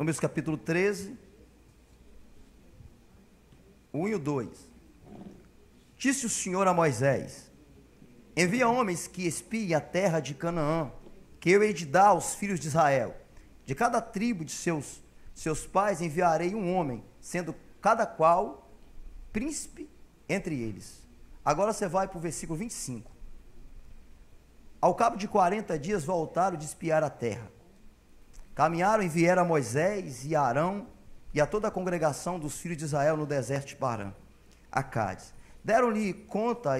Números capítulo 13, 1 e o 2. Disse o Senhor a Moisés: envia homens que espiem a terra de Canaã, que eu hei de dar aos filhos de Israel. De cada tribo de seus pais enviarei um homem, sendo cada qual príncipe entre eles. Agora você vai para o versículo 25. Ao cabo de 40 dias voltaram de espiar a terra. Caminharam e vieram a Moisés e a Arão e a toda a congregação dos filhos de Israel no deserto de Parã, a Cádiz. Deram-lhe conta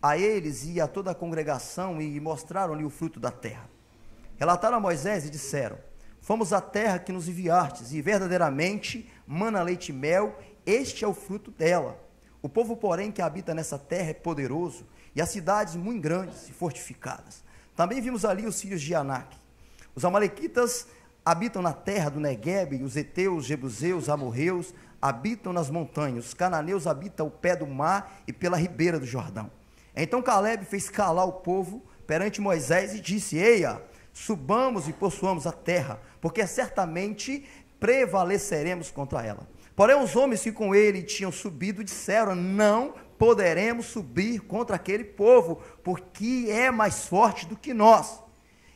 a eles e a toda a congregação e mostraram-lhe o fruto da terra. Relataram a Moisés e disseram: fomos à terra que nos enviastes, e verdadeiramente mana leite e mel, este é o fruto dela. O povo, porém, que habita nessa terra é poderoso, e as cidades muito grandes e fortificadas. Também vimos ali os filhos de Anak. Os amalequitas habitam na terra do Neguebe, os heteus, os jebuseus, os amorreus habitam nas montanhas, os cananeus habitam ao pé do mar e pela ribeira do Jordão. Então Caleb fez calar o povo perante Moisés e disse: eia, subamos e possuamos a terra, porque certamente prevaleceremos contra ela. Porém os homens que com ele tinham subido disseram: não poderemos subir contra aquele povo, porque é mais forte do que nós.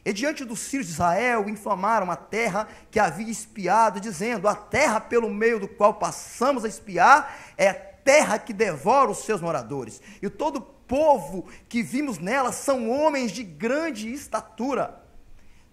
E diante dos filhos de Israel infamaram a terra que havia espiado, dizendo: a terra pelo meio do qual passamos a espiar é a terra que devora os seus moradores, e todo o povo que vimos nela são homens de grande estatura.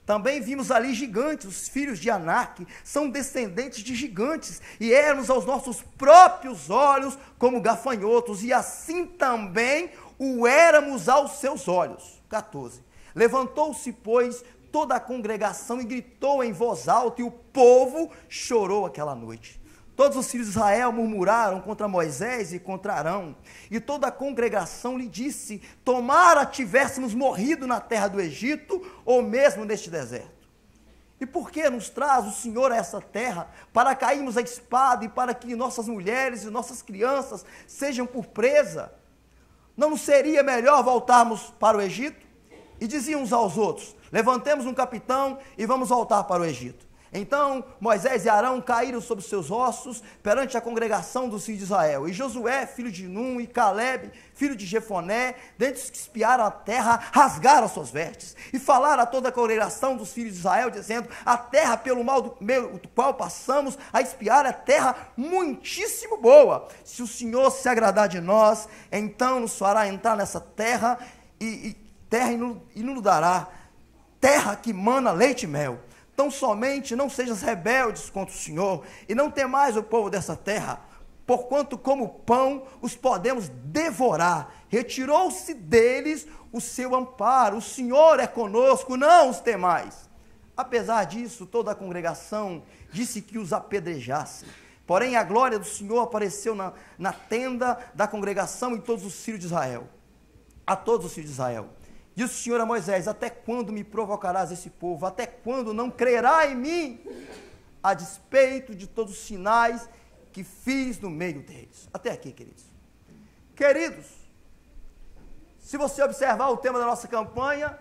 Também vimos ali gigantes, os filhos de Anak, são descendentes de gigantes, e éramos aos nossos próprios olhos como gafanhotos, e assim também o éramos aos seus olhos. 14. Levantou-se, pois, toda a congregação e gritou em voz alta, e o povo chorou aquela noite. Todos os filhos de Israel murmuraram contra Moisés e contra Arão, e toda a congregação lhe disse: tomara tivéssemos morrido na terra do Egito, ou mesmo neste deserto. E por que nos traz o Senhor a essa terra, para cairmos a espada, e para que nossas mulheres e nossas crianças sejam por presa? Não seria melhor voltarmos para o Egito? E diziam uns aos outros: levantemos um capitão e vamos voltar para o Egito. Então Moisés e Arão caíram sobre seus ossos perante a congregação dos filhos de Israel. E Josué, filho de Num, e Caleb, filho de Jefoné, dentre os que espiaram a terra, rasgaram as suas vestes. E falaram a toda a congregação dos filhos de Israel, dizendo: a terra pelo mal do qual passamos a espiar é terra muitíssimo boa. Se o Senhor se agradar de nós, então nos fará entrar nessa terra e nos dará terra que mana leite e mel. Tão somente não sejas rebeldes contra o Senhor, e não temais o povo dessa terra, porquanto como pão os podemos devorar. Retirou-se deles o seu amparo, o Senhor é conosco, não os temais. Apesar disso, toda a congregação disse que os apedrejassem. Porém a glória do Senhor apareceu na tenda da congregação e todos os filhos de Israel. A todos os filhos de Israel. Disse o Senhor a Moisés: até quando me provocarás esse povo? Até quando não crerá em mim, a despeito de todos os sinais que fiz no meio deles? Até aqui, queridos. Queridos, se você observar o tema da nossa campanha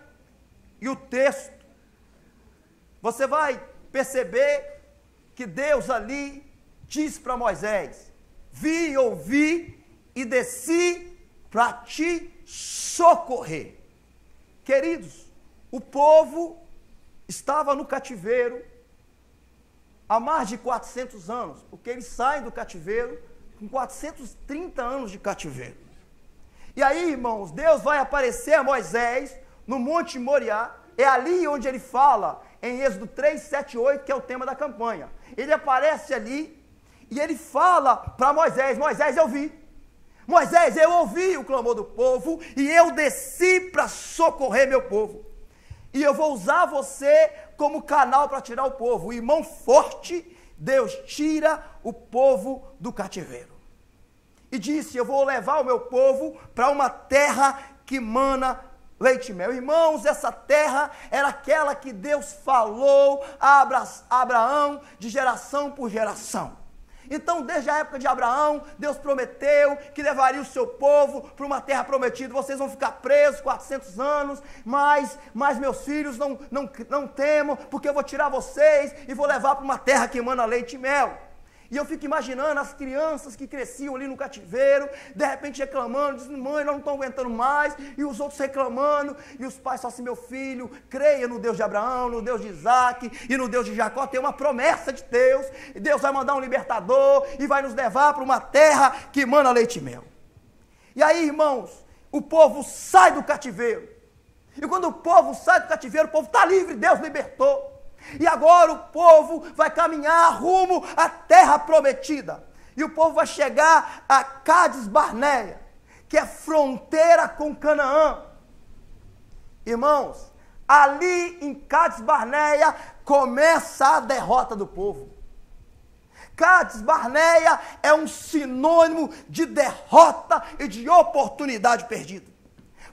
e o texto, você vai perceber que Deus ali diz para Moisés: vi, ouvi e desci para te socorrer. Queridos, o povo estava no cativeiro há mais de 400 anos, porque eles saem do cativeiro com 430 anos de cativeiro. E aí, irmãos, Deus vai aparecer a Moisés no Monte Moriá, é ali onde ele fala, em Êxodo 3, 7 e 8, que é o tema da campanha. Ele aparece ali e ele fala para Moisés: Moisés, eu vi. Moisés, eu ouvi o clamor do povo e eu desci para socorrer meu povo. E eu vou usar você como canal para tirar o povo. E mão forte, Deus tira o povo do cativeiro. E disse: eu vou levar o meu povo para uma terra que mana leite e mel. Irmãos, essa terra era aquela que Deus falou a Abraão de geração por geração. Então, desde a época de Abraão, Deus prometeu que levaria o seu povo para uma terra prometida. Vocês vão ficar presos 400 anos, mas meus filhos não temam, porque eu vou tirar vocês e vou levar para uma terra que emana leite e mel. E eu fico imaginando as crianças que cresciam ali no cativeiro, de repente reclamando, dizendo, mãe, nós não estamos aguentando mais, e os outros reclamando, e os pais falam assim, meu filho, creia no Deus de Abraão, no Deus de Isaac, e no Deus de Jacó, tem uma promessa de Deus, e Deus vai mandar um libertador, e vai nos levar para uma terra que emana leite e mel. E aí, irmãos, o povo sai do cativeiro, e quando o povo sai do cativeiro, o povo está livre, Deus libertou. E agora o povo vai caminhar rumo à terra prometida. E o povo vai chegar a Cádiz Barneia, que é fronteira com Canaã. Irmãos, ali em Cádiz Barneia começa a derrota do povo. Cádiz Barneia é um sinônimo de derrota e de oportunidade perdida.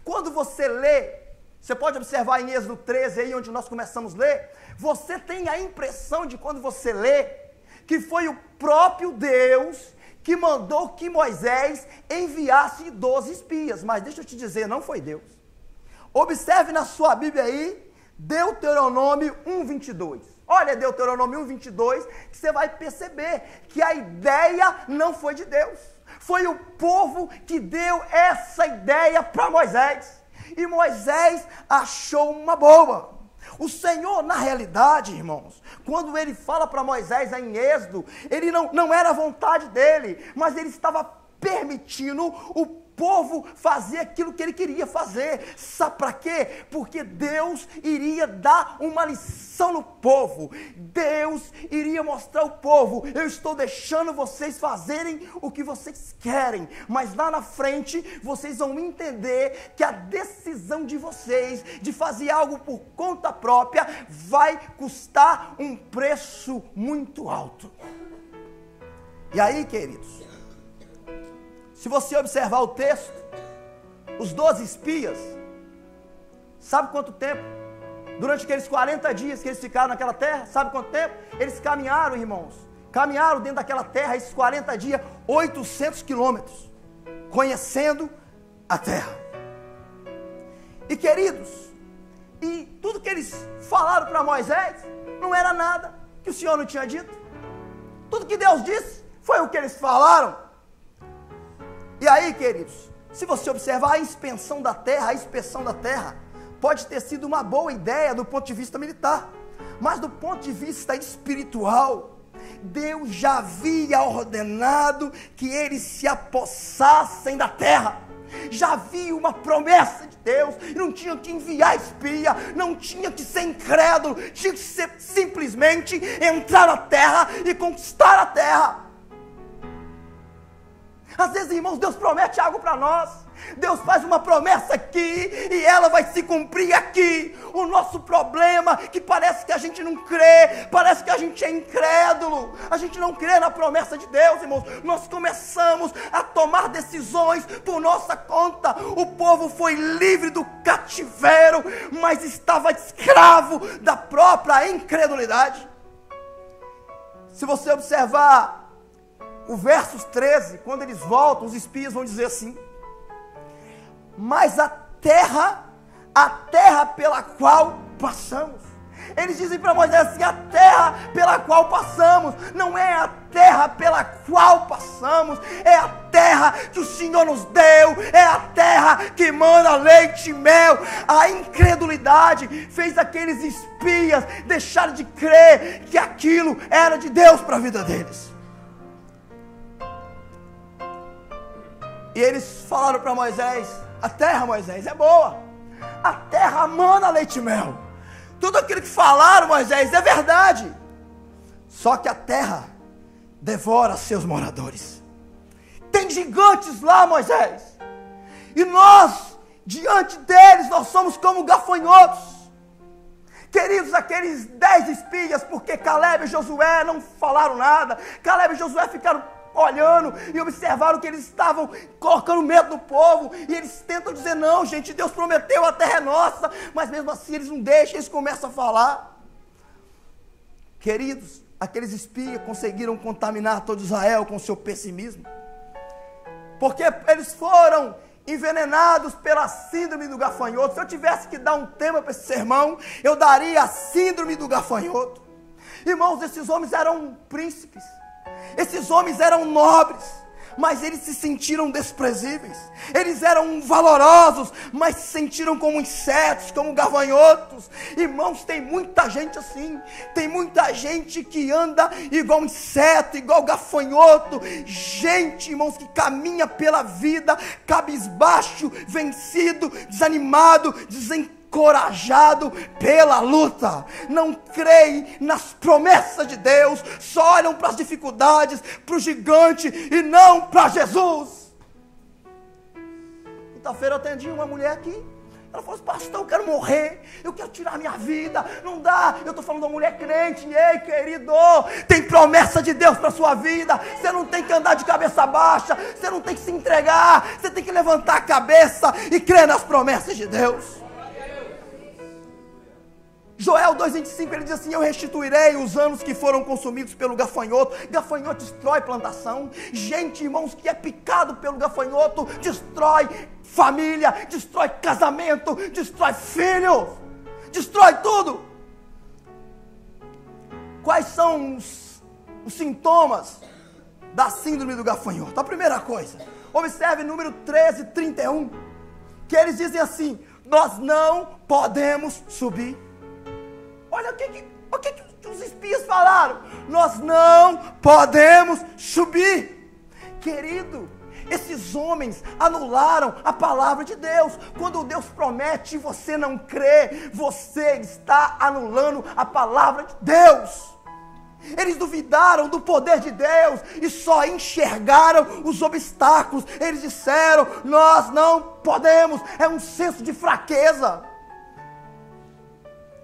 Quando você lê, você pode observar em Êxodo 13, aí onde nós começamos a ler, você tem a impressão de quando você lê, que foi o próprio Deus que mandou que Moisés enviasse 12 espias. Mas deixa eu te dizer, não foi Deus. Observe na sua Bíblia aí, Deuteronômio 1:22. Olha Deuteronômio 1:22, que você vai perceber que a ideia não foi de Deus. Foi o povo que deu essa ideia para Moisés. E Moisés achou uma boa. O Senhor, na realidade, irmãos, quando ele fala para Moisés em Êxodo, ele não era a vontade dele, mas ele estava permitindo o povo fazer aquilo que ele queria fazer. Sabe para quê? Porque Deus iria dar uma lição no povo. Deus iria mostrar ao povo, eu estou deixando vocês fazerem o que vocês querem, mas lá na frente vocês vão entender que a decisão de vocês de fazer algo por conta própria vai custar um preço muito alto. E aí, queridos, se você observar o texto, os 12 espias, sabe quanto tempo? Durante aqueles 40 dias que eles ficaram naquela terra, sabe quanto tempo? Eles caminharam, irmãos, caminharam dentro daquela terra, esses 40 dias, 800 quilômetros, conhecendo a terra. E queridos, e tudo que eles falaram para Moisés, não era nada que o Senhor não tinha dito. Tudo que Deus disse, foi o que eles falaram. E aí, queridos, se você observar a inspeção da terra pode ter sido uma boa ideia do ponto de vista militar, mas do ponto de vista espiritual, Deus já havia ordenado que eles se apossassem da terra. Já havia uma promessa de Deus, não tinha que enviar espia, não tinha que ser incrédulo, tinha que ser simplesmente entrar na terra e conquistar a terra. Às vezes, irmãos, Deus promete algo para nós, Deus faz uma promessa aqui e ela vai se cumprir aqui. O nosso problema é que parece que a gente não crê, parece que a gente é incrédulo, a gente não crê na promessa de Deus, irmãos. Nós começamos a tomar decisões por nossa conta. O povo foi livre do cativeiro, mas estava escravo da própria incredulidade. Se você observar o versos 13, quando eles voltam, os espias vão dizer assim: mas a terra pela qual passamos. Eles dizem para Moisés assim: a terra pela qual passamos, não é a terra pela qual passamos, é a terra que o Senhor nos deu, é a terra que manda leite e mel. A incredulidade fez aqueles espias deixarem de crer que aquilo era de Deus para a vida deles. E eles falaram para Moisés: a terra, Moisés, é boa, a terra mana leite e mel. Tudo aquilo que falaram, Moisés, é verdade. Só que a terra devora seus moradores. Tem gigantes lá, Moisés, e nós, diante deles, nós somos como gafanhotos. Queridos, aqueles 10 espias, porque Caleb e Josué não falaram nada, Caleb e Josué ficaram olhando e observaram que eles estavam colocando medo no povo, e eles tentam dizer: não, gente, Deus prometeu, a terra é nossa, mas mesmo assim eles não deixam, eles começam a falar. Queridos, aqueles espias conseguiram contaminar todo Israel com seu pessimismo? Porque eles foram envenenados pela síndrome do gafanhoto. Se eu tivesse que dar um tema para esse sermão, eu daria a síndrome do gafanhoto. Irmãos, esses homens eram príncipes, esses homens eram nobres, mas eles se sentiram desprezíveis. Eles eram valorosos, mas se sentiram como insetos, como gafanhotos. Irmãos, tem muita gente assim. Tem muita gente que anda igual inseto, igual gafanhoto. Gente, irmãos, que caminha pela vida cabisbaixo, vencido, desanimado, desencorajado pela luta, não creem nas promessas de Deus, só olham para as dificuldades, para o gigante e não para Jesus. Quinta-feira eu atendi uma mulher aqui, ela falou assim: pastor, eu quero morrer, eu quero tirar minha vida, não dá. Eu estou falando de uma mulher crente. Ei, querido, tem promessa de Deus para a sua vida. Você não tem que andar de cabeça baixa, você não tem que se entregar, você tem que levantar a cabeça e crer nas promessas de Deus. Joel 2,25, ele diz assim: eu restituirei os anos que foram consumidos pelo gafanhoto. Gafanhoto destrói plantação. Gente, irmãos, que é picado pelo gafanhoto, destrói família, destrói casamento, destrói filhos, destrói tudo. Quais são os sintomas da síndrome do gafanhoto? A primeira coisa, observe número 13:31, que eles dizem assim: nós não podemos subir. Olha o que os espias falaram: nós não podemos subir. Querido, esses homens anularam a palavra de Deus. Quando Deus promete e você não crê, você está anulando a palavra de Deus. Eles duvidaram do poder de Deus e só enxergaram os obstáculos. Eles disseram: nós não podemos. É um senso de fraqueza.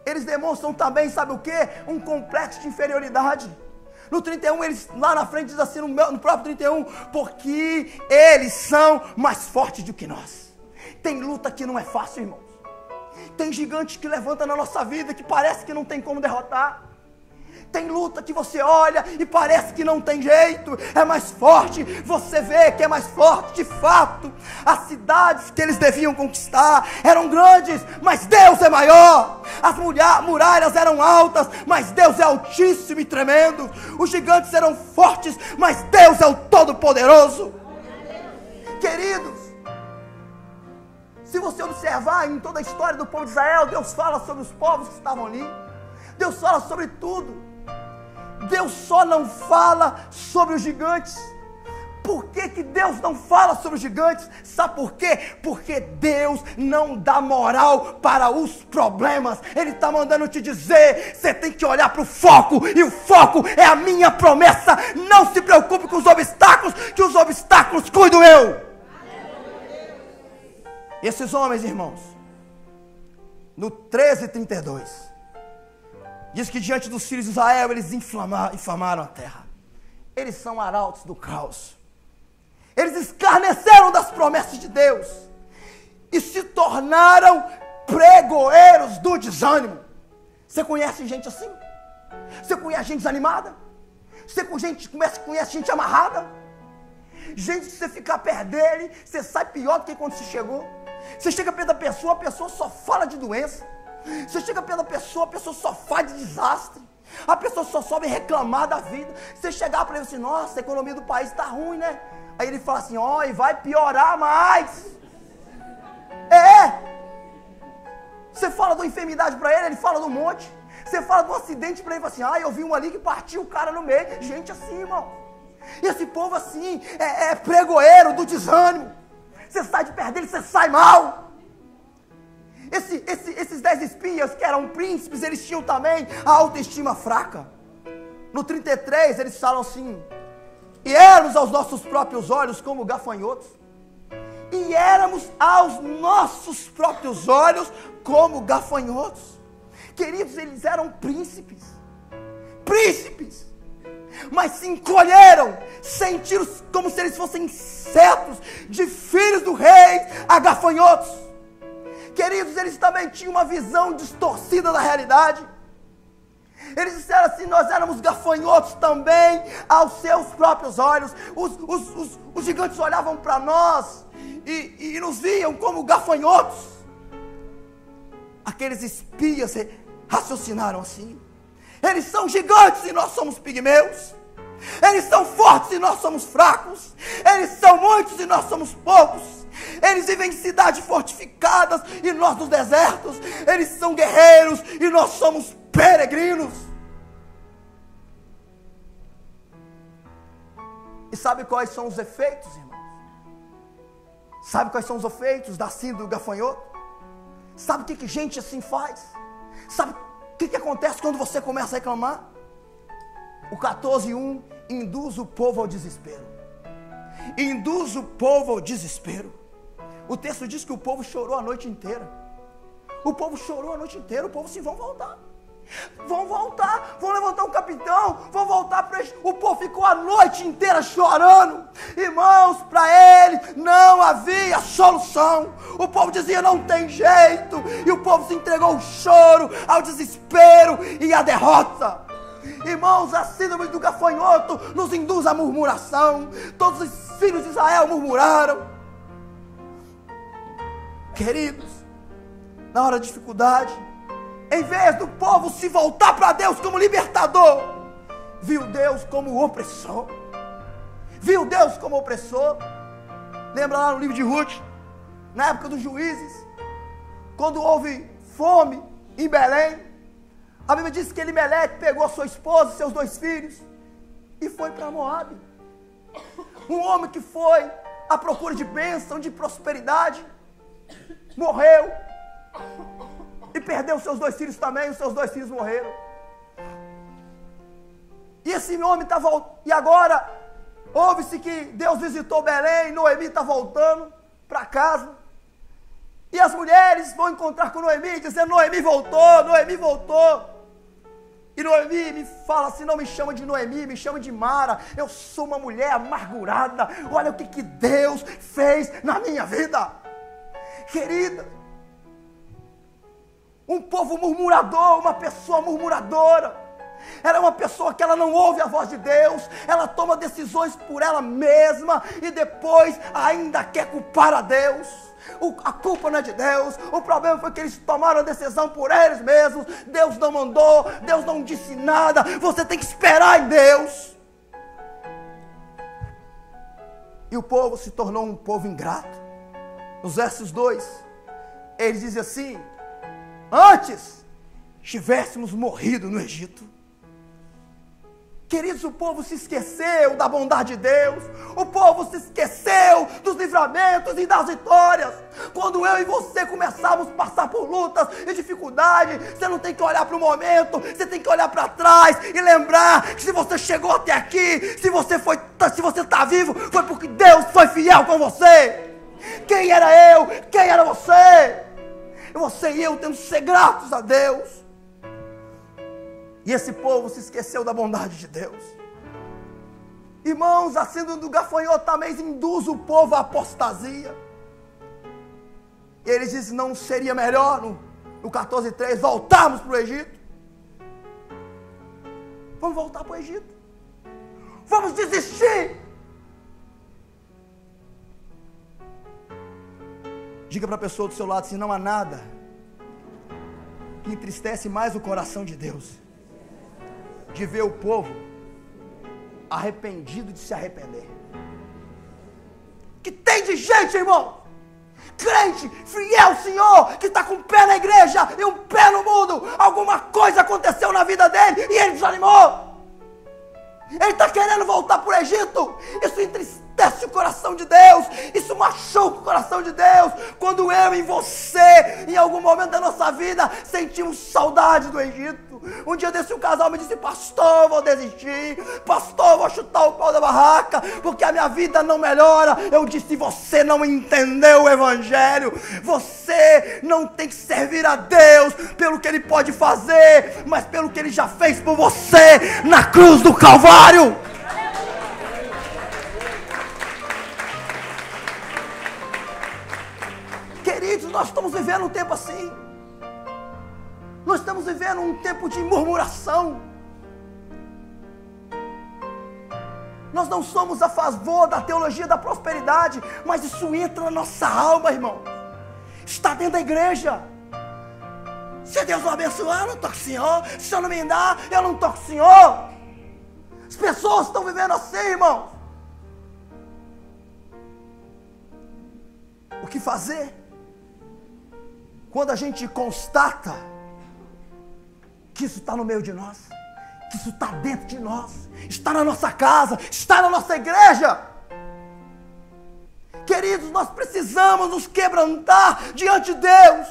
Eles demonstram também, sabe o que? Um complexo de inferioridade. No 31, eles lá na frente diz assim, no próprio 31, porque eles são mais fortes do que nós. Tem luta que não é fácil, irmãos. Tem gigante que levanta na nossa vida que parece que não tem como derrotar. Tem luta que você olha e parece que não tem jeito, é mais forte, você vê que é mais forte de fato. As cidades que eles deviam conquistar eram grandes, mas Deus é maior. As muralhas eram altas, mas Deus é altíssimo e tremendo. Os gigantes eram fortes, mas Deus é o Todo-Poderoso. Queridos, se você observar em toda a história do povo de Israel, Deus fala sobre os povos que estavam ali, Deus fala sobre tudo. Deus só não fala sobre os gigantes. Por que Deus não fala sobre os gigantes? Sabe por quê? Porque Deus não dá moral para os problemas. Ele está mandando te dizer: você tem que olhar para o foco, e o foco é a minha promessa. Não se preocupe com os obstáculos, que os obstáculos cuido eu. Esses homens, irmãos, no 13:32, diz que diante dos filhos de Israel eles inflamaram a terra. Eles são arautos do caos. Eles escarneceram das promessas de Deus e se tornaram pregoeiros do desânimo. Você conhece gente assim? Você conhece gente desanimada? Você conhece gente amarrada? Gente que você ficar perto dele, você sai pior do que quando você chegou. Você chega perto da pessoa, a pessoa só fala de doença. Você chega perto da pessoa, a pessoa só faz de desastre. A pessoa só sobe reclamar da vida. Você chegar para ele assim: nossa, a economia do país está ruim, né? Aí ele fala assim: ó, e vai piorar mais. Você fala de uma enfermidade para ele, ele fala do monte. Você fala de um acidente para ele, fala assim: ah, eu vi um ali que partiu o cara no meio. Gente assim, irmão. E esse povo assim, é pregoeiro do desânimo. Você sai de perto dele, você sai mal. Esses 10 espias que eram príncipes, eles tinham também a autoestima fraca. No 33 eles falam assim: e éramos aos nossos próprios olhos como gafanhotos. E éramos aos nossos próprios olhos como gafanhotos. Queridos, eles eram príncipes, mas se encolheram, sentiram como se eles fossem insetos, de filhos do rei a gafanhotos. Queridos, eles também tinham uma visão distorcida da realidade. Eles disseram assim: nós éramos gafanhotos também aos seus próprios olhos. Os gigantes olhavam para nós e nos viam como gafanhotos. Aqueles espias raciocinaram assim: eles são gigantes e nós somos pigmeus. Eles são fortes e nós somos fracos. Eles são muitos e nós somos poucos. Eles vivem em cidades fortificadas e nós nos desertos. Eles são guerreiros e nós somos peregrinos. E sabe quais são os efeitos, irmãos? Sabe quais são os efeitos da síndrome do gafanhoto? Sabe o que gente assim faz? Sabe o que acontece quando você começa a reclamar? O 14:1 induz o povo ao desespero. Induz o povo ao desespero. O texto diz que o povo chorou a noite inteira. O povo chorou a noite inteira. O povo assim: vão voltar. Vão voltar, vão levantar um capitão, vão voltar para eles. O povo ficou a noite inteira chorando. Irmãos, para ele não havia solução. O povo dizia: não tem jeito. E o povo se entregou ao choro, ao desespero e à derrota. Irmãos, a síndrome do gafanhoto nos induz à murmuração. Todos os filhos de Israel murmuraram. Queridos, na hora da dificuldade, em vez do povo se voltar para Deus como libertador, viu Deus como opressor. Viu Deus como opressor. Lembra lá no livro de Ruth, na época dos juízes, quando houve fome em Belém, a Bíblia diz que Elimeleque pegou a sua esposa e seus 2 filhos e foi para Moabe. Um homem que foi à procura de bênção, de prosperidade, morreu e perdeu seus 2 filhos também. Os seus 2 filhos morreram. E esse homem estava... E agora, ouve-se que Deus visitou Belém, Noemi está voltando para casa. E as mulheres vão encontrar com Noemi, dizendo: Noemi voltou, Noemi voltou. E Noemi me fala assim: não me chama de Noemi, me chama de Mara. Eu sou uma mulher amargurada. Olha o que Deus fez na minha vida. Querida, um povo murmurador, uma pessoa murmuradora, ela é uma pessoa que ela não ouve a voz de Deus, ela toma decisões por ela mesma e depois ainda quer culpar a Deus. A culpa não é de Deus. O problema foi que eles tomaram a decisão por eles mesmos. Deus não mandou, Deus não disse nada. Você tem que esperar em Deus. E o povo se tornou um povo ingrato. Nos versos 2, ele diz assim: antes tivéssemos morrido no Egito. Queridos, o povo se esqueceu da bondade de Deus. O povo se esqueceu dos livramentos e das vitórias. Quando eu e você começarmos a passar por lutas e dificuldades, você não tem que olhar para o momento, você tem que olhar para trás e lembrar que se você chegou até aqui, se você está vivo, foi porque Deus foi fiel com você. Quem era eu? Quem era você? Você e eu temos que ser gratos a Deus. E esse povo se esqueceu da bondade de Deus. Irmãos, a síndrome do gafanhoto também induz o povo à apostasia. E eles dizem: não seria melhor, no 14:3, voltarmos para o Egito? Vamos voltar para o Egito. Vamos desistir. Diga para a pessoa do seu lado assim: não há nada que entristece mais o coração de Deus de ver o povo arrependido de se arrepender. Que tem de gente, irmão, crente, fiel ao Senhor, que está com um pé na igreja e um pé no mundo. Alguma coisa aconteceu na vida dele e ele desanimou. Ele está querendo voltar para o Egito. Isso entristece o coração de Deus. Isso machuca o coração de Deus. Quando eu e você, em algum momento da nossa vida, sentimos saudade do Egito. Um dia desse um casal me disse: pastor, eu vou desistir. Pastor, eu vou chutar o pau da barraca, porque a minha vida não melhora. Eu disse: você não entendeu o Evangelho. Você não tem que servir a Deus pelo que Ele pode fazer, mas pelo que Ele já fez por você na cruz do Calvário. Queridos, nós estamos vivendo um tempo assim. Nós estamos vivendo um tempo de murmuração. Nós não somos a favor da teologia da prosperidade, mas isso entra na nossa alma, irmão. Está dentro da igreja. Se Deus não abençoar, eu não toco o Senhor. Se eu não me dar, eu não toco o Senhor. As pessoas estão vivendo assim, irmãos. O que fazer? Quando a gente constata que isso está no meio de nós, que isso está dentro de nós, está na nossa casa, está na nossa igreja. Queridos, nós precisamos nos quebrantar diante de Deus.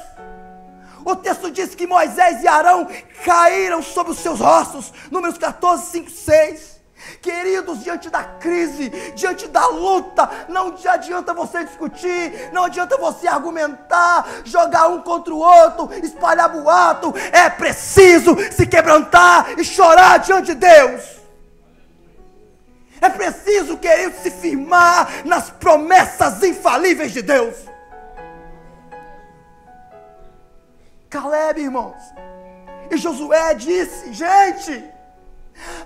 O texto diz que Moisés e Arão caíram sobre os seus rostos, Números 14, 5, 6. Queridos, diante da crise, diante da luta, não adianta você discutir, não adianta você argumentar, jogar um contra o outro, espalhar boato. É preciso se quebrantar e chorar diante de Deus. É preciso, queridos, se firmar nas promessas infalíveis de Deus. Caleb, irmãos, e Josué disse: gente,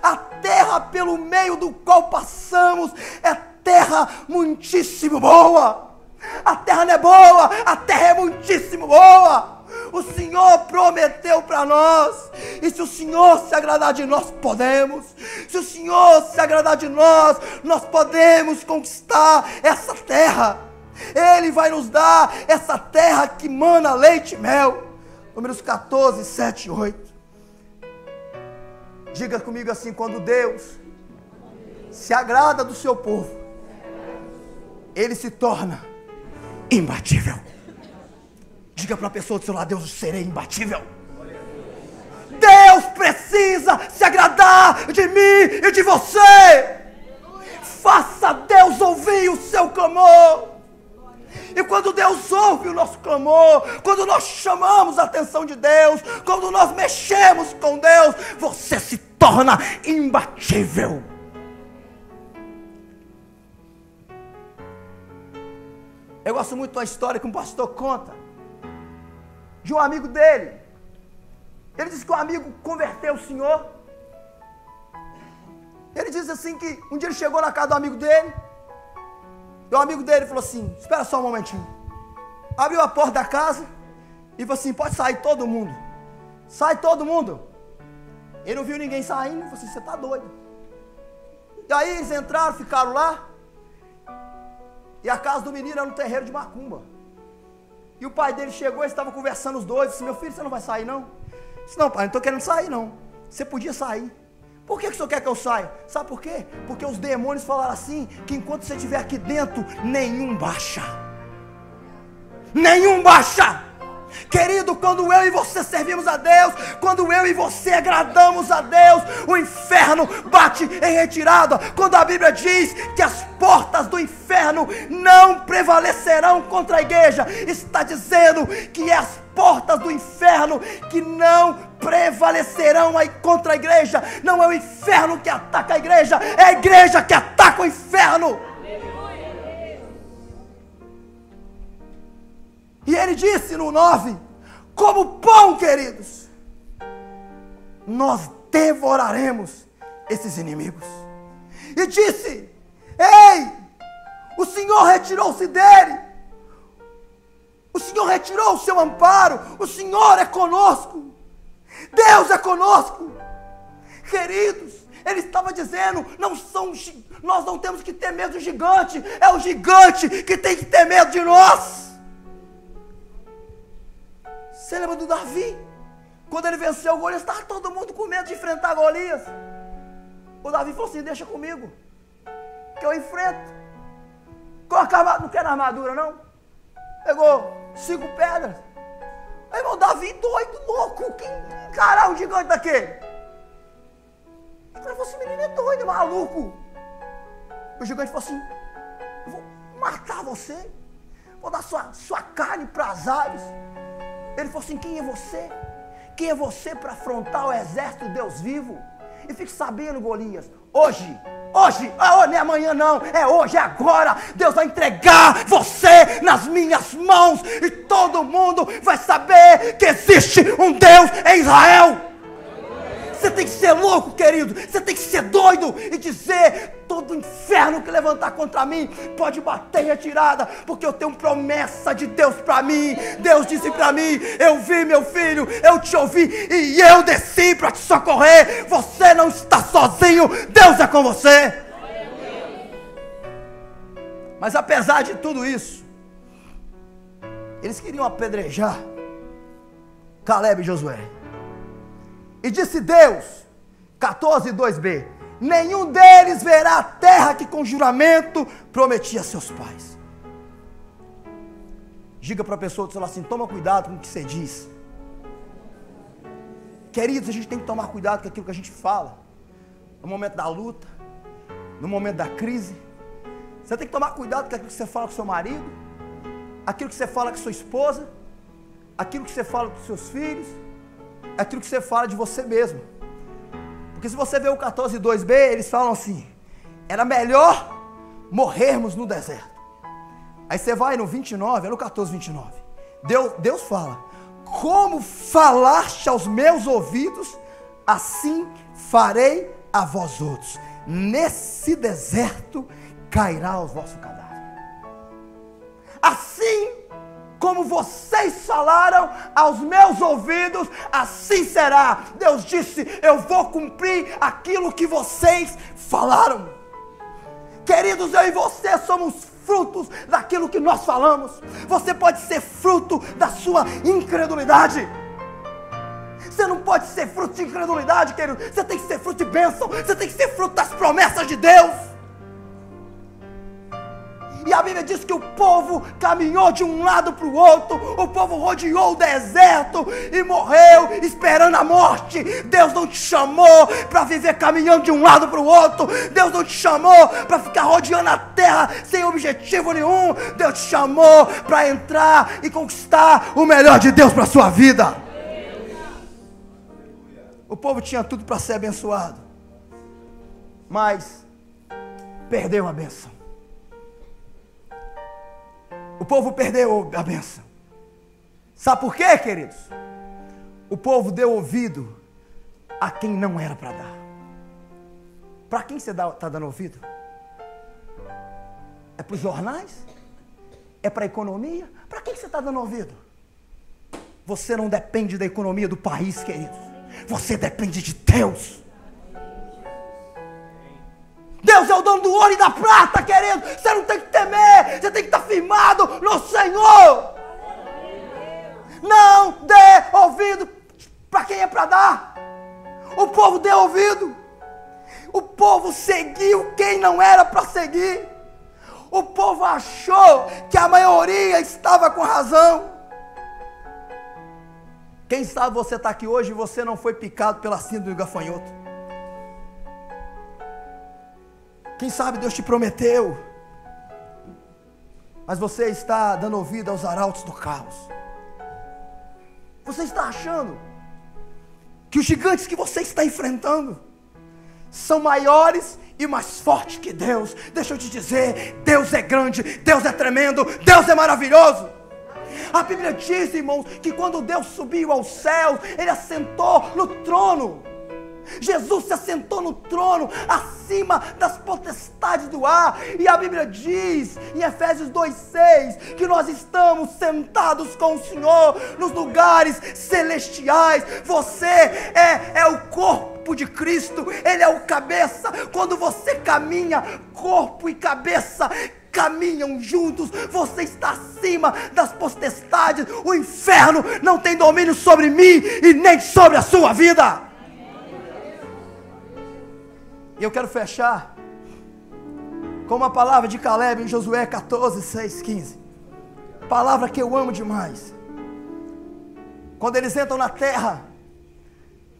a terra pelo meio do qual passamos é terra muitíssimo boa. A terra não é boa, a terra é muitíssimo boa. O Senhor prometeu para nós, e se o Senhor se agradar de nós, podemos. Se o Senhor se agradar de nós, nós podemos conquistar essa terra. Ele vai nos dar essa terra que mana leite e mel. Números 14, 7 e 8. Diga comigo assim: quando Deus se agrada do seu povo, Ele se torna imbatível. Diga para a pessoa do seu lado: Deus, eu serei imbatível. Deus precisa se agradar de mim e de você. Faça Deus ouvir o seu clamor. E quando Deus ouve o nosso clamor, quando nós chamamos a atenção de Deus, quando nós mexemos com Deus, você se torna imbatível. Eu gosto muito da história que um pastor conta de um amigo dele. Ele disse que o amigo converteu o Senhor. Ele diz assim que um dia ele chegou na casa do amigo dele, e o amigo dele falou assim: espera só um momentinho. Abriu a porta da casa e falou assim: pode sair todo mundo. Sai todo mundo. Ele não viu ninguém saindo, falou assim: você está doido. E aí eles entraram, ficaram lá. E a casa do menino era um terreiro de macumba. E o pai dele chegou, eles estavam conversando os dois, disse: meu filho, você não vai sair não? Eu disse: não, pai, não estou querendo sair não. Você podia sair. Por que o senhor quer que eu saia? Sabe por quê? Porque os demônios falaram assim, que enquanto você estiver aqui dentro, nenhum baixa. Nenhum baixa. Querido, quando eu e você servimos a Deus, quando eu e você agradamos a Deus, o inferno bate em retirada. Quando a Bíblia diz que as portas do inferno não prevalecerão contra a igreja, está dizendo que é as portas do inferno que não prevalecerão aí contra a igreja. Não é o inferno que ataca a igreja, é a igreja que ataca o inferno. E ele disse no 9: como pão, queridos, nós devoraremos esses inimigos. E disse: ei, o Senhor retirou-se dele, o Senhor retirou o seu amparo, o Senhor é conosco, Deus é conosco. Queridos, ele estava dizendo: nós não temos que ter medo do gigante, é o gigante que tem que ter medo de nós. Você lembra do Davi? Quando ele venceu o Golias, estava todo mundo com medo de enfrentar Golias. O Davi falou assim: deixa comigo, que eu enfrento. Não quer armadura não? Pegou 5 pedras. Aí, irmão, Davi doido, louco, que encarar um gigante daquele. Ele falou assim: menino é doido, maluco. O gigante falou assim: eu vou matar você, vou dar sua carne para as aves. Ele falou assim: quem é você? Quem é você para afrontar o exército de Deus vivo? E fique sabendo, Golias, hoje Hoje, não é amanhã não, é hoje, é agora. Deus vai entregar você nas minhas mãos e todo mundo vai saber que existe um Deus em Israel. Você tem que ser louco, querido. Você tem que ser doido e dizer: todo inferno que levantar contra mim pode bater em retirada, porque eu tenho promessa de Deus para mim. Deus disse para mim: eu vi, meu filho, eu te ouvi e eu desci para te socorrer. Você não está sozinho, Deus é com você. Mas apesar de tudo isso, eles queriam apedrejar Caleb e Josué. E disse Deus, 14:2b: nenhum deles verá a terra que com juramento prometia a seus pais. Diga para a pessoa do seu lado assim: toma cuidado com o que você diz. Queridos, a gente tem que tomar cuidado com aquilo que a gente fala. No momento da luta, no momento da crise, você tem que tomar cuidado com aquilo que você fala com seu marido, aquilo que você fala com sua esposa, aquilo que você fala com seus filhos, aquilo que você fala de você mesmo. Porque se você ver o 14:2b, eles falam assim: era melhor morrermos no deserto. Aí você vai no 29, é no 14:29. Deus fala: como falaste aos meus ouvidos, assim farei a vós outros. Nesse deserto cairá o vosso cadáver. Assim como vocês falaram aos meus ouvidos, assim será. Deus disse: eu vou cumprir aquilo que vocês falaram. Queridos, eu e você somos frutos daquilo que nós falamos. Você pode ser fruto da sua incredulidade. Você não pode ser fruto de incredulidade, querido. Você tem que ser fruto de bênção. Você tem que ser fruto das promessas de Deus. E a Bíblia diz que o povo caminhou de um lado para o outro. O povo rodeou o deserto e morreu esperando a morte. Deus não te chamou para viver caminhando de um lado para o outro. Deus não te chamou para ficar rodeando a terra sem objetivo nenhum. Deus te chamou para entrar e conquistar o melhor de Deus para a sua vida. O povo tinha tudo para ser abençoado, mas perdeu a bênção. O povo perdeu a bênção. Sabe por quê, queridos? O povo deu ouvido a quem não era para dar. Para quem você está dando ouvido? É para os jornais? É para a economia? Para quem você está dando ouvido? Você não depende da economia do país, queridos. Você depende de Deus. Deus é o dono do ouro e da prata, querido. Você não tem que temer. Você tem que estar firmado no Senhor. Não dê ouvido para quem é para dar. O povo deu ouvido. O povo seguiu quem não era para seguir. O povo achou que a maioria estava com razão. Quem sabe você está aqui hoje e você não foi picado pela síndrome do gafanhoto. Quem sabe Deus te prometeu, mas você está dando ouvido aos arautos do caos. Você está achando que os gigantes que você está enfrentando são maiores e mais fortes que Deus. Deixa eu te dizer, Deus é grande, Deus é tremendo, Deus é maravilhoso. A Bíblia diz, irmãos, que quando Deus subiu aos céus, Ele assentou no trono. Jesus se assentou no trono, acima das potestades do ar. E a Bíblia diz, em Efésios 2:6, que nós estamos sentados com o Senhor nos lugares celestiais. Você é o corpo de Cristo, Ele é o cabeça. Quando você caminha, corpo e cabeça caminham juntos. Você está acima das potestades. O inferno não tem domínio sobre mim e nem sobre a sua vida. E eu quero fechar com uma palavra de Caleb em Josué 14:6-15. Palavra que eu amo demais. Quando eles entram na terra,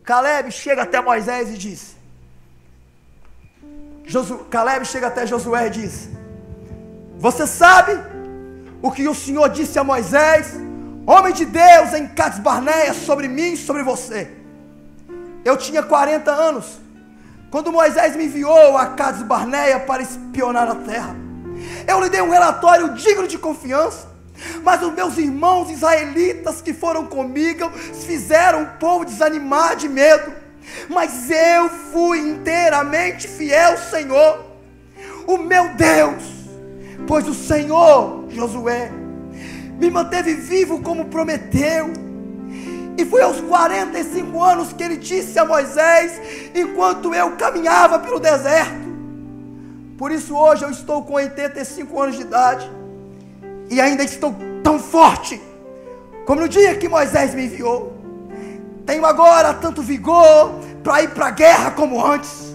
Caleb chega até Moisés e diz: Caleb chega até Josué e diz: você sabe o que o Senhor disse a Moisés, homem de Deus, em Cades Barneia, sobre mim e sobre você? Eu tinha 40 anos quando Moisés me enviou a Cades Barneia para espionar a terra, eu lhe dei um relatório digno de confiança, mas os meus irmãos israelitas que foram comigo fizeram o povo desanimar de medo. Mas eu fui inteiramente fiel ao Senhor, o meu Deus, pois o Senhor, Josué, me manteve vivo como prometeu. E foi aos 45 anos que ele disse a Moisés, enquanto eu caminhava pelo deserto. Por isso hoje eu estou com 85 anos de idade e ainda estou tão forte como no dia que Moisés me enviou. Tenho agora tanto vigor para ir para a guerra como antes.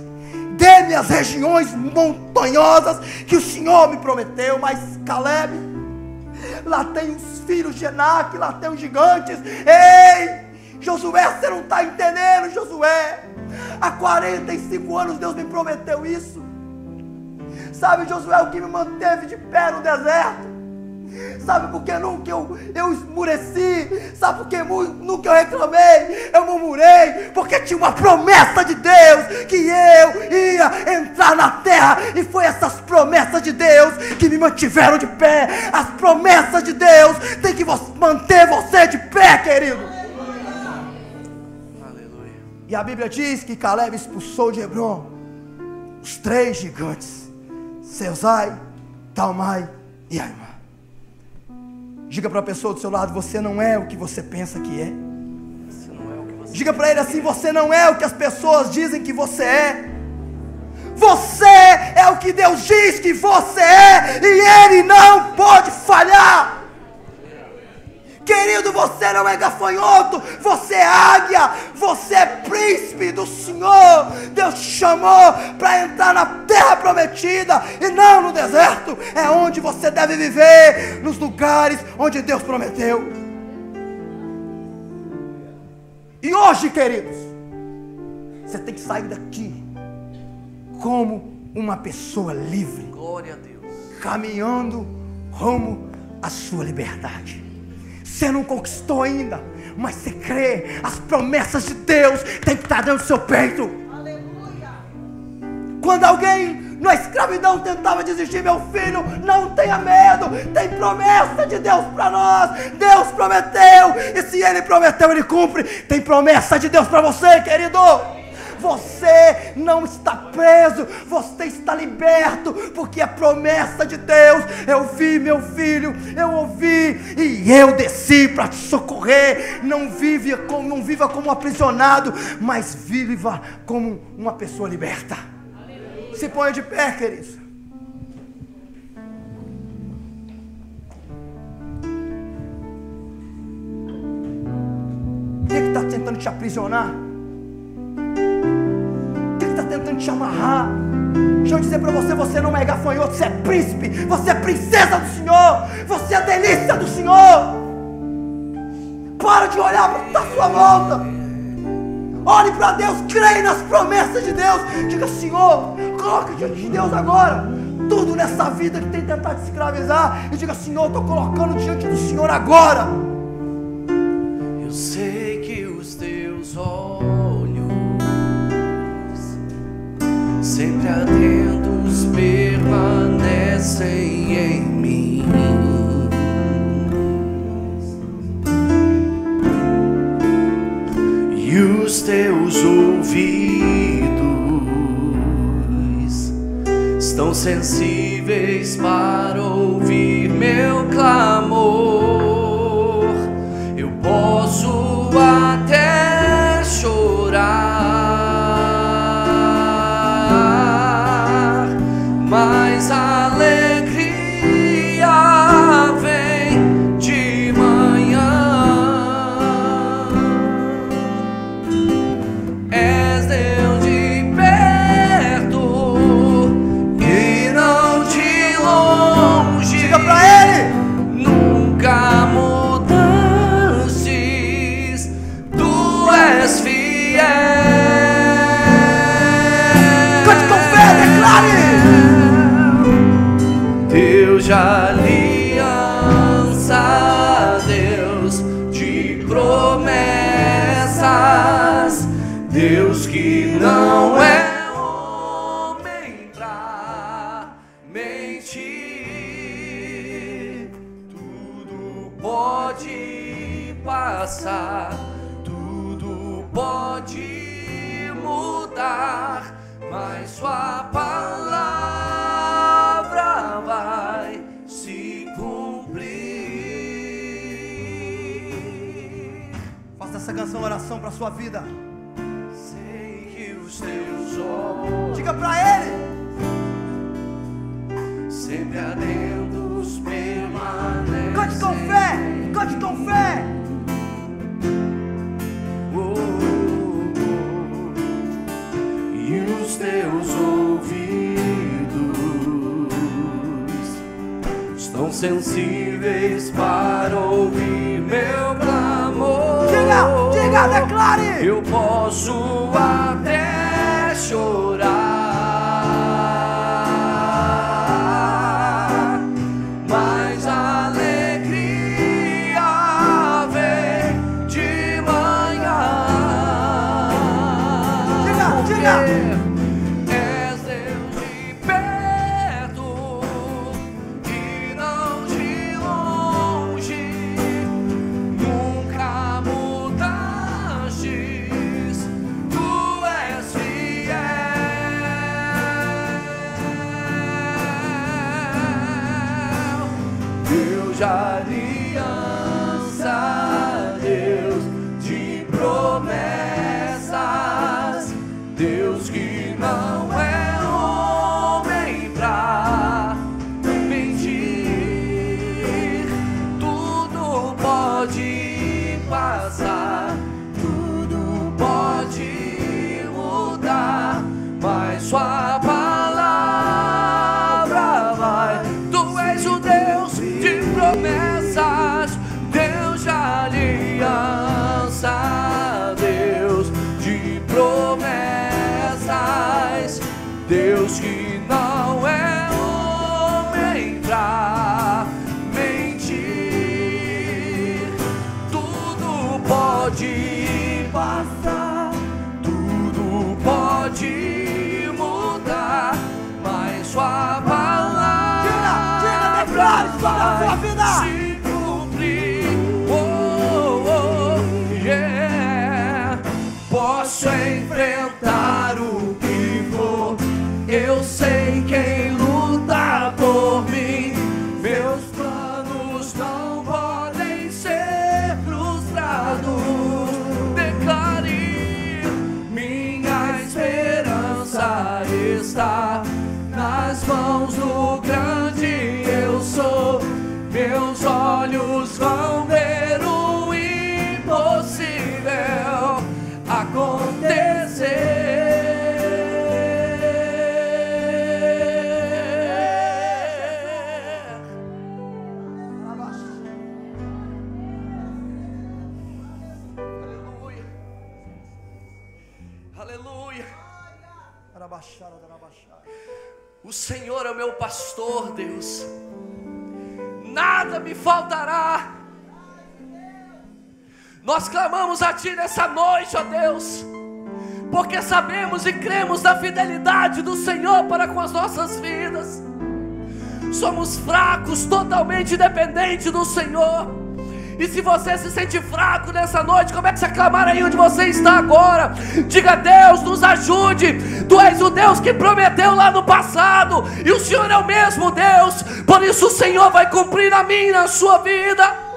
Dê-me as regiões montanhosas que o Senhor me prometeu. Mas Caleb, lá tem os filhos de Enaque, lá tem os gigantes. Ei, Josué, você não está entendendo, Josué. Há 45 anos Deus me prometeu isso. Sabe, Josué, o que me manteve de pé no deserto? Sabe por que nunca eu esmureci? Sabe por que nunca eu reclamei? Eu murmurei, porque tinha uma promessa de Deus que eu ia entrar na terra. E foi essas promessas de Deus que me mantiveram de pé. As promessas de Deus têm que manter você de pé, querido. Aleluia. E a Bíblia diz que Caleb expulsou de Hebron os 3 gigantes: Seusai, Talmai e Aimá. Diga para a pessoa do seu lado: você não é o que você pensa que é. Diga para ele assim: você não é o que as pessoas dizem que você é. Você é o que Deus diz que você é, e Ele não pode falhar. Querido, você não é gafanhoto, você é águia, você é príncipe do Senhor. Deus te chamou para entrar na terra prometida e não no deserto. É onde você deve viver, nos lugares onde Deus prometeu. E hoje, queridos, você tem que sair daqui como uma pessoa livre. Glória a Deus. Caminhando rumo à sua liberdade. Você não conquistou ainda, mas você crê. As promessas de Deus têm que estar dentro do seu peito. Aleluia. Quando alguém na escravidão tentava desistir: meu filho, não tenha medo, tem promessa de Deus para nós. Deus prometeu, e se Ele prometeu, Ele cumpre. Tem promessa de Deus para você, querido. Você não está preso, você está liberto, porque a promessa de Deus: eu vi, meu filho, eu ouvi e eu desci para te socorrer. Não viva como um aprisionado, mas viva como uma pessoa liberta. Aleluia. Se ponha de pé, queridos. O que está tentando te aprisionar? Tentando te amarrar? Deixa eu dizer para você: você não é gafanhoto, você é príncipe, você é princesa do Senhor, você é delícia do Senhor. Para de olhar para a sua volta, olhe para Deus, creia nas promessas de Deus. Diga: Senhor, coloca diante de Deus agora tudo nessa vida que tem tentado te escravizar, e diga: Senhor, estou colocando diante do Senhor agora. Eu sei que os teus olhos sempre atentos permanecem em mim, e os teus ouvidos estão sensíveis para ouvir meu clamor. Eu posso até chorar, mas a alegria vem de manhã. És Deus de perto e não de longe. Diga pra Ele: nunca mudastes, Tu és fiel. cante com fé, declare: Deus de aliança, Deus de promessas, Deus que não é mas sua palavra vai se cumprir. Faça essa canção oração para a sua vida. Sei que os teus olhos Diga para Ele. sempre atentos permanecem. Cante com fé. Cante com fé. E os teus ouvidos estão sensíveis para ouvir meu clamor. Diga, declare. Eu posso até chorar, mas a alegria vem de manhã. Diga. És Deus de perto e não de longe. Nunca mudastes, tu és fiel. Deus de aliança, Deus de promessas, Deus que não é homem pra mentir. Tudo pode passar, tudo pode mudar, mas sua palavra vai. Tu és o Deus de promessas, Deus de aliança, Deus de promessas, Deus que não é homem pra mentir. Tudo pode passar, tudo pode mudar, mas sua palavra declare sobre a sua vida. se cumprir. Yeah. Posso enfrentar o que for, eu sei quem luta por mim. Meus planos não podem ser frustrados. Declare, minha esperança está nas mãos do grande eu sou. Meus olhos vão ver o impossível acontecer. Aleluia. O Senhor é o meu pastor, Deus. Nada me faltará. Nós clamamos a Ti nessa noite, ó Deus, porque sabemos e cremos na fidelidade do Senhor para com as nossas vidas. Somos fracos, totalmente dependentes do Senhor. E se você se sente fraco nessa noite, comece a clamar aí onde você está agora. Diga: Deus, nos ajude. Tu és o Deus que prometeu lá no passado, e o Senhor é o mesmo Deus. Por isso o Senhor vai cumprir na minha e na sua vida.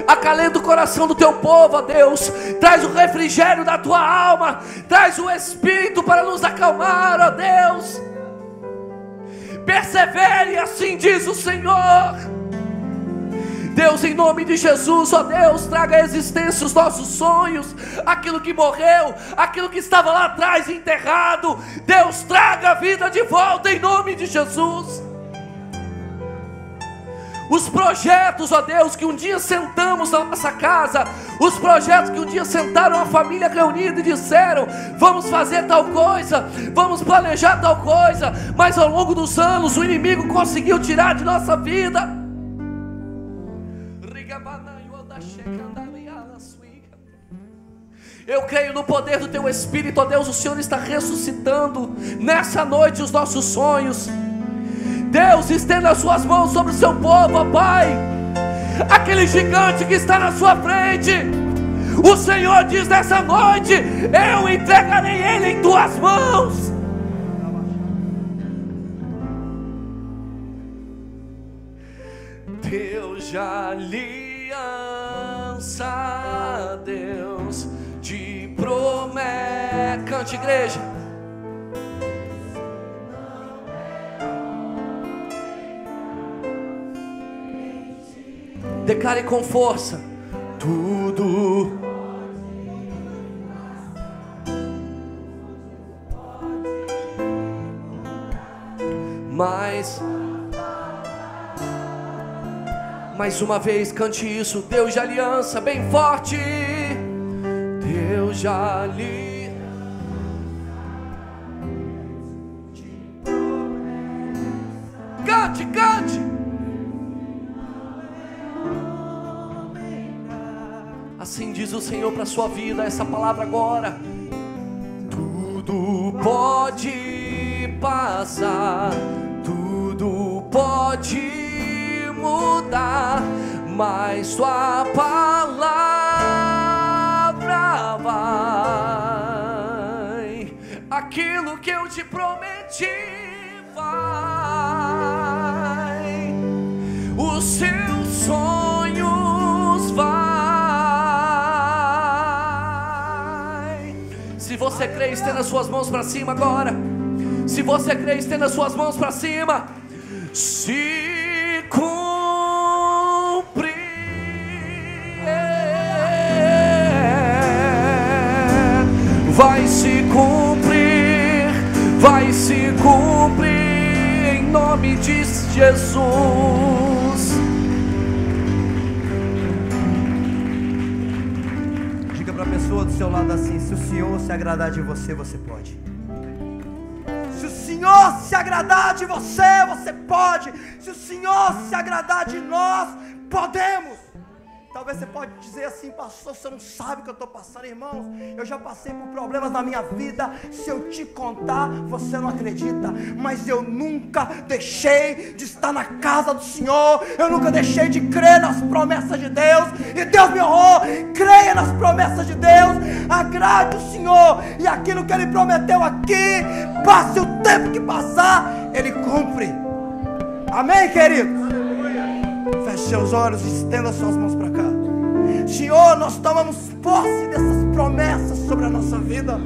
Acalenta o coração do teu povo, ó Deus. Traz o refrigério da tua alma. Traz o Espírito para nos acalmar, ó Deus. Persevere, assim diz o Senhor. Deus, em nome de Jesus, ó Deus, traga à existência os nossos sonhos, aquilo que morreu, aquilo que estava lá atrás enterrado. Deus, traga a vida de volta em nome de Jesus. Os projetos, ó Deus, que um dia sentamos na nossa casa, os projetos que um dia sentaram a família reunida e disseram: vamos fazer tal coisa, vamos planejar tal coisa, mas ao longo dos anos o inimigo conseguiu tirar de nossa vida. Eu creio no poder do Teu Espírito, ó Deus. O Senhor está ressuscitando nessa noite os nossos sonhos. Deus, estenda as suas mãos sobre o seu povo, ó Pai. Aquele gigante que está na sua frente, O Senhor diz nessa noite: eu entregarei ele em tuas mãos. Deus de aliança, Deus de promessa. Cante, igreja. Declare com força: tudo. Mais uma vez, cante isso. Deus de aliança, bem forte. Deus de aliança. Cante, cante. Assim diz o Senhor para a sua vida, essa palavra agora. Tudo pode passar, tudo pode mudar, mas tua palavra vai. Aquilo que eu te prometi vai. Os seus sonhos vai. Se você crê, estenda as suas mãos para cima agora. Se você crê, estenda as suas mãos para cima. Se cumprir, vai se cumprir, vai se cumprir em nome de Jesus. Diga para a pessoa do seu lado assim: se o Senhor se agradar de você, você pode. Se o Senhor se agradar de você, você pode. Se o Senhor se agradar de nós, podemos. Talvez você pode dizer assim: pastor, você não sabe o que eu estou passando. Irmãos, eu já passei por problemas na minha vida. Se eu te contar, você não acredita. Mas eu nunca deixei de estar na casa do Senhor. Eu nunca deixei de crer nas promessas de Deus. E Deus me honrou. Creia nas promessas de Deus. Agrade o Senhor. E aquilo que Ele prometeu aqui, passe o tempo que passar, Ele cumpre. Amém, queridos? Feche seus olhos e estenda suas mãos para cá. Senhor, nós tomamos posse dessas promessas sobre a nossa vida.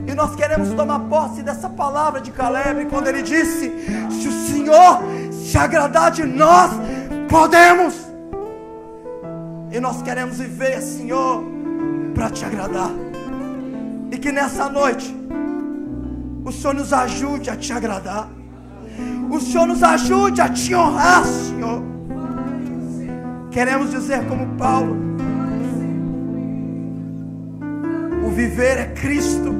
E nós queremos tomar posse dessa palavra de Caleb, quando ele disse: se o Senhor se agradar de nós, podemos. E nós queremos viver, Senhor, para te agradar. E que nessa noite o Senhor nos ajude a te agradar. O Senhor nos ajude a te honrar, Senhor. Queremos dizer como Paulo: o viver é Cristo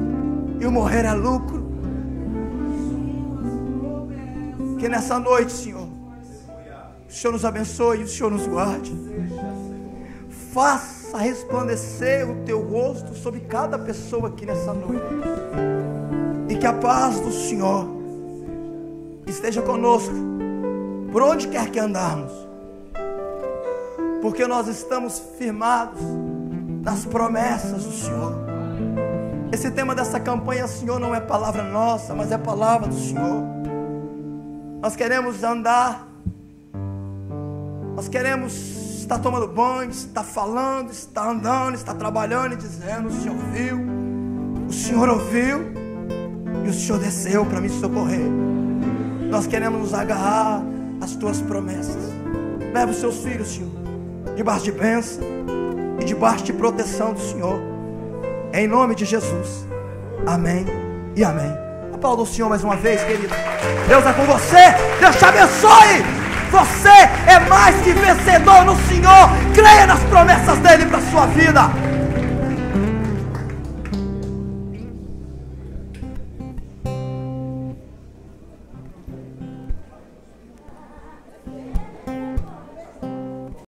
e o morrer é lucro. Que nessa noite, Senhor, o Senhor nos abençoe e o Senhor nos guarde. Faça resplandecer o teu rosto sobre cada pessoa aqui nessa noite. E que a paz do Senhor esteja conosco por onde quer que andarmos, porque nós estamos firmados nas promessas do Senhor. Esse tema dessa campanha, Senhor, não é palavra nossa, mas é palavra do Senhor. Nós queremos andar, nós queremos estar tomando banho, estar falando, estar andando, estar trabalhando e dizendo: o Senhor viu, o Senhor ouviu e o Senhor desceu para me socorrer. Nós queremos nos agarrar às tuas promessas. Leva os seus filhos, Senhor, debaixo de bênção e debaixo de proteção do Senhor, em nome de Jesus. Amém e amém. Aplauda o Senhor mais uma vez, querido. Deus é com você. Deus te abençoe. Você é mais que vencedor no Senhor. Creia nas promessas dele para a sua vida.